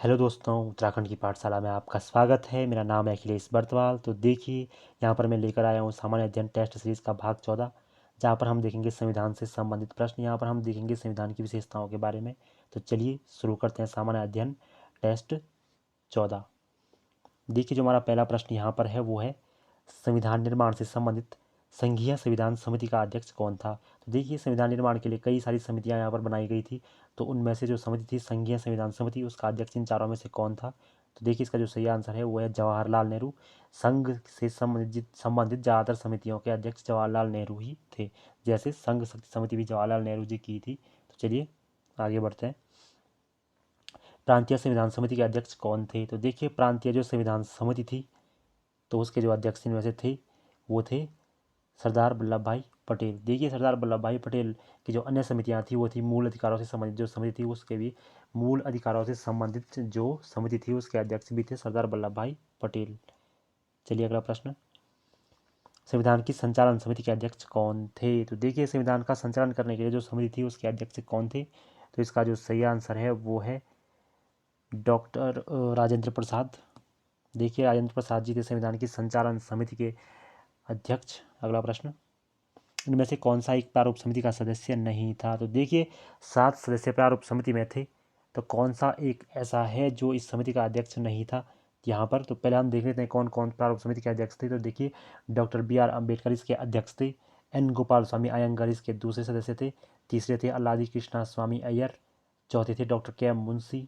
Hello दोस्तों, उत्तराखंड की पाठशाला में आपका स्वागत है। मेरा नाम है अखिलेश बर्तवाल। तो देखिए, यहाँ पर मैं लेकर आया हूँ सामान्य अध्ययन टेस्ट सीरीज़ का भाग 14, जहाँ पर हम देखेंगे संविधान से संबंधित प्रश्न। यहाँ पर हम देखेंगे संविधान की विशेषताओं के बारे में। तो चलिए शुरू करते हैं सामान्य अध्ययन टेस्ट 14। देखिए, जो हमारा पहला प्रश्न यहाँ पर है वो है, संविधान निर्माण से संबंधित संघीय संविधान समिति का अध्यक्ष कौन था। तो देखिए, संविधान निर्माण के लिए कई सारी समितियां यहाँ पर बनाई गई थी। तो उनमें से जो समिति थी संघीय संविधान समिति, उसका अध्यक्ष इन चारों में से कौन था। तो देखिए, इसका जो सही आंसर है वो है जवाहरलाल नेहरू। संघ से संबंधित ज़्यादातर समितियों के अध्यक्ष जवाहरलाल नेहरू ही थे। जैसे संघ शक्ति समिति भी जवाहरलाल नेहरू जी की थी। तो चलिए आगे बढ़ते हैं। प्रांतीय संविधान समिति के अध्यक्ष कौन थे। तो देखिए, प्रांतीय जो संविधान समिति थी तो उसके जो अध्यक्ष इनमें से थे वो थे सरदार वल्लभ भाई पटेल। देखिए, सरदार वल्लभ भाई पटेल की जो अन्य समितियां थी वो थी मूल अधिकारों से संबंधित जो समिति थी, उसके भी मूल अधिकारों से संबंधित जो समिति थी उसके अध्यक्ष भी थे सरदार वल्लभ भाई पटेल। चलिए अगला प्रश्न, संविधान की संचालन समिति के अध्यक्ष कौन थे। तो देखिए, संविधान का संचालन करने के लिए जो समिति थी उसके अध्यक्ष कौन थे। तो इसका जो सही आंसर है वो है डॉक्टर राजेंद्र प्रसाद। देखिए, राजेंद्र प्रसाद जी थे संविधान की संचालन समिति के अध्यक्ष। अगला प्रश्न, इनमें से कौन सा एक प्रारूप समिति का सदस्य नहीं था। तो देखिए, 7 सदस्य प्रारूप समिति में थे, तो कौन सा एक ऐसा है जो इस समिति का अध्यक्ष नहीं था यहाँ पर। तो पहले हम देख लेते हैं कौन कौन प्रारूप समिति के अध्यक्ष थे। तो देखिए, डॉक्टर बी आर अम्बेडकर इसके अध्यक्ष थे। एन गोपाल स्वामी अयंगर इसके दूसरे सदस्य थे। तीसरे थे अल्लादी कृष्णा स्वामी अय्यर। चौथे थे डॉक्टर के एम मुंशी।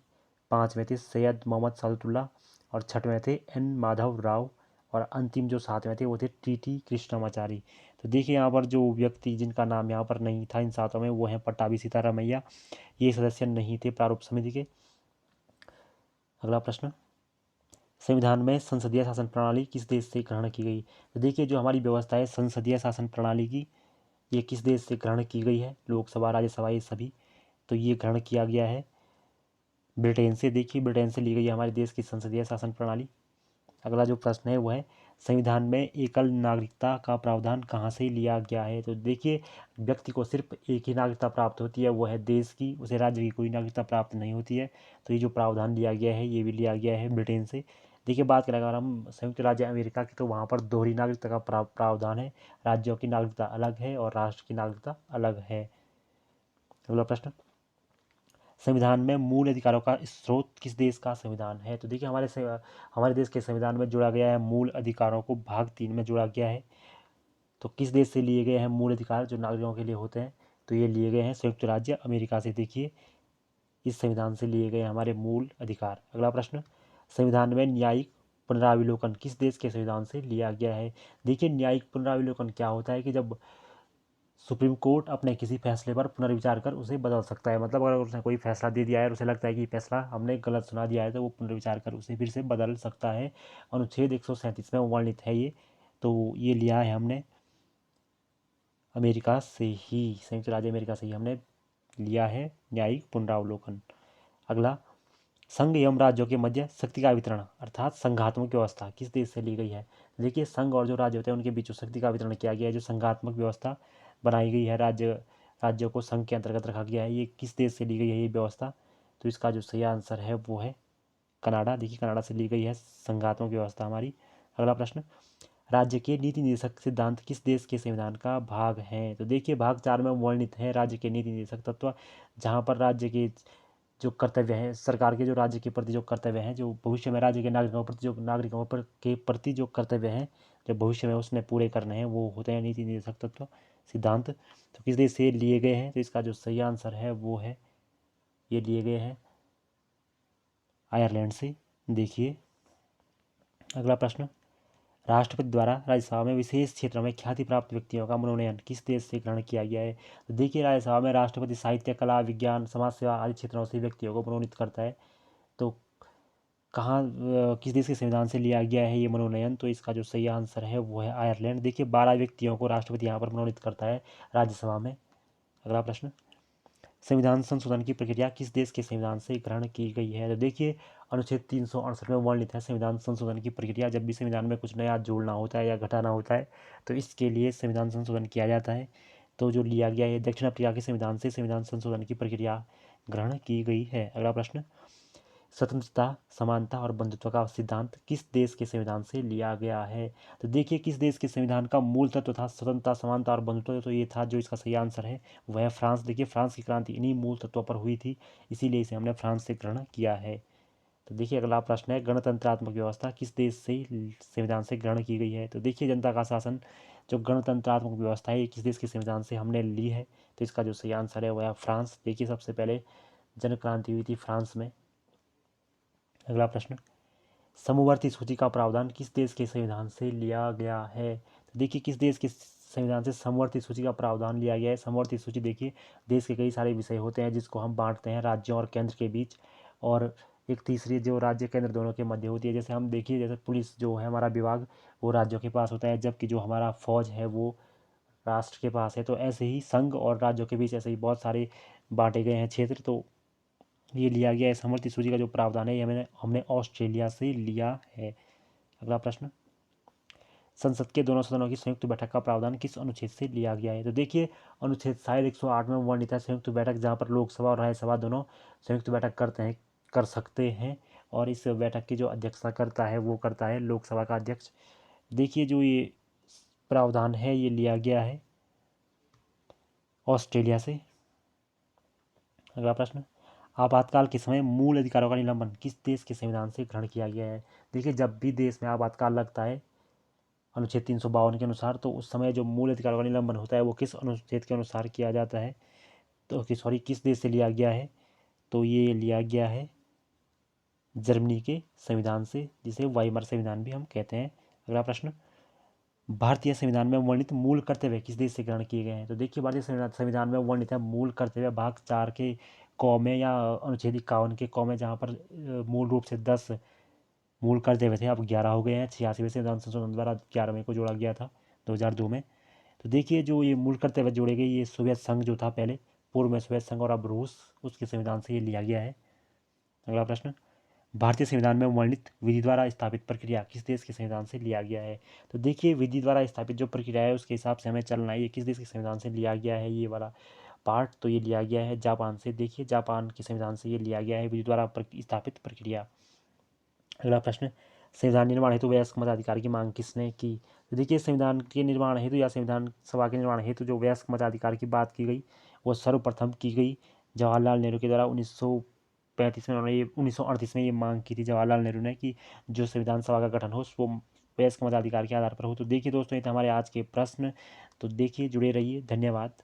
पाँचवें थे सैयद मोहम्मद सादुल्ला। और छठवें थे एन माधव राव। और अंतिम जो सातवें थे वो थे टी टी कृष्णमाचारी। तो देखिए, यहाँ पर जो व्यक्ति जिनका नाम यहाँ पर नहीं था इन सातों में वो हैं पट्टाभी सीतारामैया। ये सदस्य नहीं थे प्रारूप समिति के। अगला प्रश्न, संविधान में संसदीय शासन प्रणाली किस देश से ग्रहण की गई। तो देखिए, जो हमारी व्यवस्था है संसदीय शासन प्रणाली की, ये किस देश से ग्रहण की गई है। लोकसभा, राज्यसभा, ये सभी। तो ये ग्रहण किया गया है ब्रिटेन से। देखिए, ब्रिटेन से ली गई है हमारे देश की संसदीय शासन प्रणाली। अगला जो प्रश्न है वो है, संविधान में एकल नागरिकता का प्रावधान कहाँ से लिया गया है। तो देखिए, व्यक्ति को सिर्फ एक ही नागरिकता प्राप्त होती है, वो है देश की, उसे राज्य की कोई नागरिकता प्राप्त नहीं होती है। तो ये जो प्रावधान लिया गया है ये भी लिया गया है ब्रिटेन से। देखिए, बात करें अगर हम संयुक्त राज्य अमेरिका की, तो वहाँ पर दोहरी नागरिकता का प्रावधान है। राज्यों की नागरिकता अलग है और राष्ट्र की नागरिकता अलग है। अगला प्रश्न, संविधान में मूल अधिकारों का स्रोत किस देश का संविधान है। तो देखिए, हमारे देश के संविधान में जोड़ा गया है मूल अधिकारों को, भाग 3 में जोड़ा गया है। तो किस देश से लिए गए हैं मूल अधिकार जो नागरिकों के लिए होते हैं। तो ये लिए गए हैं संयुक्त राज्य अमेरिका से। देखिए, इस संविधान से लिए गए हमारे मूल अधिकार। अगला प्रश्न, संविधान में न्यायिक पुनराविलोकन किस देश के संविधान से लिया गया है। देखिए, न्यायिक पुनराविलोकन क्या होता है कि जब सुप्रीम कोर्ट अपने किसी फैसले पर पुनर्विचार कर उसे बदल सकता है। मतलब अगर उसने कोई फैसला दे दिया है और उसे लगता है कि फैसला हमने गलत सुना दिया है, तो वो पुनर्विचार कर उसे फिर से बदल सकता है। अनुच्छेद 137 में वर्णित है ये। तो ये लिया है हमने अमेरिका से ही, संयुक्त राज्य अमेरिका से ही हमने लिया है न्यायिक पुनरावलोकन। अगला, संघ एवं राज्यों के मध्य शक्ति का वितरण अर्थात संघात्मक व्यवस्था किस देश से ली गई है। देखिए, संघ और जो राज्य होते हैं उनके बीच शक्ति का वितरण किया गया है, जो संघात्मक व्यवस्था बनाई गई है, राज्यों को संघ के अंतर्गत रखा गया है, ये किस देश से ली गई है ये व्यवस्था। तो इसका जो सही आंसर है वो है कनाडा। देखिए, कनाडा से ली गई है संघात्मक व्यवस्था हमारी। अगला प्रश्न, राज्य के नीति निर्देशक सिद्धांत किस देश के संविधान का भाग है। तो देखिए, भाग 4 में वर्णित है राज्य के नीति निर्देशक तत्व, जहाँ पर राज्य के जो कर्तव्य हैं, सरकार के जो राज्य के प्रति जो कर्तव्य हैं, जो भविष्य में राज्य के नागरिकों पर के प्रति जो कर्तव्य हैं, जो भविष्य में उसने पूरे करने हैं, वो होते हैं नीति निर्देशक तत्व सिद्धांत। तो किस देश से लिए गए हैं। तो इसका जो सही आंसर है वो है, ये लिए गए हैं आयरलैंड से। देखिए, अगला प्रश्न, राष्ट्रपति द्वारा राज्यसभा में विशेष क्षेत्रों में ख्याति प्राप्त व्यक्तियों का मनोनयन किस देश से ग्रहण किया गया है। तो देखिए, राज्यसभा में राष्ट्रपति साहित्य, कला, विज्ञान, समाज सेवा आदि क्षेत्रों से व्यक्तियों को मनोनीत करता है। तो कहाँ किस देश के संविधान से लिया गया है ये मनोनयन। तो इसका जो सही आंसर है वो है आयरलैंड। देखिए, 12 व्यक्तियों को राष्ट्रपति यहाँ पर मनोनीत करता है राज्यसभा में। अगला प्रश्न, संविधान संशोधन की प्रक्रिया किस देश के संविधान से ग्रहण की गई है। तो देखिए, अनुच्छेद 368 में वर्णित है संविधान संशोधन की प्रक्रिया। जब भी संविधान में कुछ नया जोड़ना होता है या घटाना होता है तो इसके लिए संविधान संशोधन किया जाता है। तो जो लिया गया है दक्षिण अफ्रीका के संविधान से संविधान संशोधन की प्रक्रिया ग्रहण की गई है। अगला प्रश्न, स्वतंत्रता, समानता और बंधुत्व का सिद्धांत किस देश के संविधान से लिया गया है? तो देखिए किस देश के संविधान का मूल तत्व था स्वतंत्रता, समानता और बंधुत्व, तो ये था जो इसका सही आंसर है वह है फ्रांस। देखिए फ्रांस की क्रांति इन्हीं मूल तत्वों पर हुई थी, इसीलिए इसे हमने फ्रांस से ग्रहण किया है। तो देखिए अगला प्रश्न है, गणतंत्रात्मक व्यवस्था किस देश से संविधान से ग्रहण की गई है? तो देखिए जनता का शासन जो गणतंत्रात्मक व्यवस्था है ये किस देश के संविधान से हमने ली है? तो इसका जो सही आंसर है वह है फ्रांस। देखिए सबसे पहले जन क्रांति हुई थी फ्रांस में। अगला प्रश्न, समवर्ती सूची का प्रावधान किस देश के संविधान से लिया गया है? तो देखिए किस देश के संविधान से समवर्ती सूची का प्रावधान लिया गया है? समवर्ती सूची देखिए देश के कई सारे विषय होते हैं जिसको हम बांटते हैं राज्यों और केंद्र के बीच, और एक तीसरी जो राज्य केंद्र दोनों के मध्य होती है। जैसे हम देखिए जैसे पुलिस जो है हमारा विभाग वो राज्यों के पास होता है, जबकि जो हमारा फौज है वो राष्ट्र के पास है। तो ऐसे ही संघ और राज्यों के बीच ऐसे ही बहुत सारे बांटे गए हैं क्षेत्र। तो ये लिया गया है समवर्ती सूची का जो प्रावधान है ये हमने ऑस्ट्रेलिया से लिया है। अगला प्रश्न, संसद के दोनों सदनों की संयुक्त बैठक का प्रावधान किस अनुच्छेद से लिया गया है? तो देखिए अनुच्छेद शायद 108 में वर्णित है संयुक्त बैठक, जहाँ पर लोकसभा और राज्यसभा दोनों संयुक्त बैठक कर सकते हैं, और इस बैठक की जो अध्यक्षता करता है वो करता है लोकसभा का अध्यक्ष। देखिए जो ये प्रावधान है ये लिया गया है ऑस्ट्रेलिया से। अगला प्रश्न, आपातकाल के समय मूल अधिकारों का निलंबन किस देश के संविधान से ग्रहण किया गया है? देखिए जब भी देश में आपातकाल लगता है अनुच्छेद 352 के अनुसार, तो उस समय जो मूल अधिकारों का निलंबन होता है वो किस अनुच्छेद के अनुसार किया जाता है? तो किस देश से लिया गया है? तो ये लिया गया है जर्मनी के संविधान से, जिसे वाइमर संविधान भी हम कहते हैं। अगला प्रश्न, भारतीय संविधान में वर्णित मूल कर्तव्य किस देश से ग्रहण किए गए हैं? तो देखिए भारतीय संविधान में वर्णित है मूल कर्तव्य भाग 4 के क में या अनुच्छेद 51 के क में, जहाँ पर मूल रूप से 10 मूल कर्तव्य थे, अब 11 हो गए हैं। 86वें संविधान संशोधन द्वारा 11वें को जोड़ा गया था 2002 में। तो देखिए जो ये मूल कर्तव्य जोड़े गए ये सोवियत संघ जो था पहले, पूर्व में सोवियत संघ और अब रूस, उसके संविधान से ये लिया गया है। अगला प्रश्न, भारतीय संविधान में वर्णित विधि द्वारा स्थापित प्रक्रिया किस देश के संविधान से लिया गया है? तो देखिए विधि द्वारा स्थापित जो प्रक्रिया है उसके हिसाब से हमें चलना है, ये किस देश के संविधान से लिया गया है ये वाला पार्ट? तो ये लिया गया है जापान से। देखिए जापान के संविधान से ये लिया गया है विधि द्वारा स्थापित प्रक्रिया। अगला प्रश्न, संविधान निर्माण हेतु वयस्क मताधिकार की मांग किसने की? तो देखिए संविधान के निर्माण हेतु या संविधान सभा के निर्माण हेतु जो वयस्क मताधिकार की बात की गई वो सर्वप्रथम की गई जवाहरलाल नेहरू के द्वारा 1935 में। उन्होंने ये 1938 में ये मांग की थी जवाहरलाल नेहरू ने कि जो संविधान सभा का गठन हो वो वयस्क मताधिकार के आधार पर हो। तो देखिए दोस्तों ये थे हमारे आज के प्रश्न। तो देखिए जुड़े रहिए, धन्यवाद।